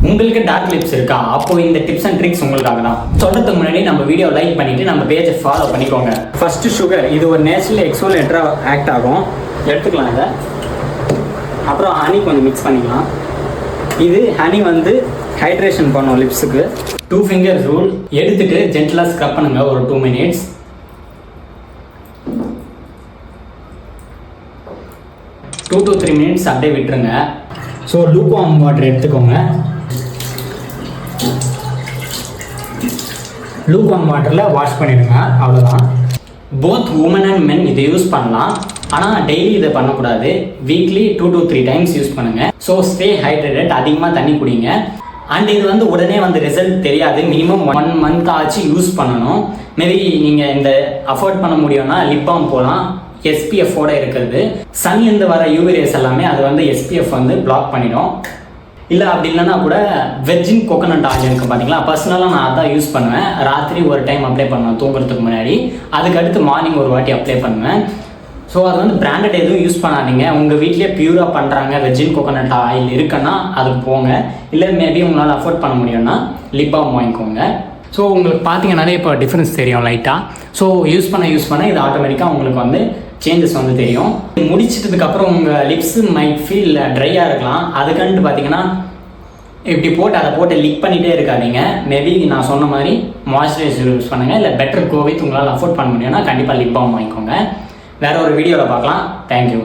உங்களுக்கு dark lips இருக்கா? அப்போ இந்த டிப்ஸ் அண்ட் ட்ரிக்ஸ் உங்களுக்காக தான். சொல்றதுக்கு முன்னாடி நம்ம வீடியோ லைக் பண்ணிட்டு நம்ம பேஜை ஃபாலோ பண்ணிக்கோங்க. ஃபர்ஸ்ட் சுகர், இது ஒரு நேச்சுரல் எக்ஸ்ஃபோலியேட்டரா ஆக்ட் ஆகும், எடுத்துக்கலாம் இதை. அப்புறம் ஹனி கொஞ்சம் மிக்ஸ் பண்ணிக்கலாம். இது ஹனி வந்து ஹைட்ரேஷன் பண்ணும் லிப்ஸுக்கு. 2 ஃபிங்கர்ஸ் ரூல் எடுத்துட்டு ஜென்டலாக ஸ்க்ரப் பண்ணுங்க ஒரு 2 மினிட்ஸ். 2 to 3 மினிட்ஸ் அப்படியே விட்டுருங்க. ஸோ லூக் வார்ம் வாட்டர் எடுத்துக்கோங்க. லூக் வார்ம் வாட்டரில் வாஷ் பண்ணிடுங்க, அவ்வளோதான். போத் உமன் அண்ட் மென் இதை யூஸ் பண்ணலாம், ஆனால் டெய்லி இதை பண்ணக்கூடாது. வீக்லி 2 to 3 டைம்ஸ் யூஸ் பண்ணுங்கள். ஸோ ஸ்டே ஹைட்ரேட்டட், அதிகமாக தண்ணி குடிங்க. அண்ட் இது வந்து உடனே வந்து ரிசல்ட் தெரியாது, மினிமம் 1 மந்த் ஆச்சு யூஸ் பண்ணணும். மேபி நீங்கள் இந்த அஃபோர்ட் பண்ண முடியும்னா லிப் பாம் போகலாம், SPF-ஓட இருக்கிறது. சன்லேருந்து வர யூவி ரேஸ் எல்லாமே அது வந்து SPF வந்து பிளாக் பண்ணிடும். இல்லை அப்படி இல்லைன்னா கூட வெர்ஜின் கோகோனட் ஆயில் இருக்குது பார்த்தீங்களா, பர்சனலாக நான் அதான் யூஸ் பண்ணுவேன். ராத்திரி ஒரு டைம் அப்ளை பண்ணுவேன் தூங்குறதுக்கு முன்னாடி, அதுக்கடுத்து மார்னிங் ஒரு வாட்டி அப்ளை பண்ணுவேன். ஸோ அது வந்து பிராண்டட் எதுவும் யூஸ் பண்ணாதீங்க. உங்கள் வீட்லேயே பியூராக பண்ணுறாங்க வெர்ஜின் கோகோனட் ஆயில் இருக்குன்னா அதுக்கு போங்க. இல்லை மேபி உங்களால் அஃபோர்ட் பண்ண முடியும்னா லிப் பாம் வாங்கிக்கோங்க. ஸோ உங்களுக்கு பார்த்தீங்கன்னாலே இப்போ டிஃப்ரென்ஸ் தெரியும் லைட்டாக. ஸோ யூஸ் பண்ண இது ஆட்டோமேட்டிக்காக உங்களுக்கு வந்து சேஞ்சஸ் வந்து தெரியும். முடிச்சிட்டதுக்கப்புறம் உங்கள் லிப்ஸு மைட் ஃபீல் ட்ரையாக இருக்கலாம். அதுக்குன்ட்டு பார்த்தீங்கன்னா இப்படி அதை போட்டு லிக் பண்ணிகிட்டே இருக்காதீங்க. மேபி நான் சொன்ன மாதிரி மாய்ஸ்சரைசர் யூஸ் பண்ணுங்கள். இல்லை பெட்டர் கோவித் உங்களால் அஃபோர்ட் பண்ண முடியும்னா கண்டிப்பாக லிப் பாம் வாங்கிக்கோங்க. வேறு ஒரு வீடியோவில் பார்க்கலாம். தேங்க்யூ.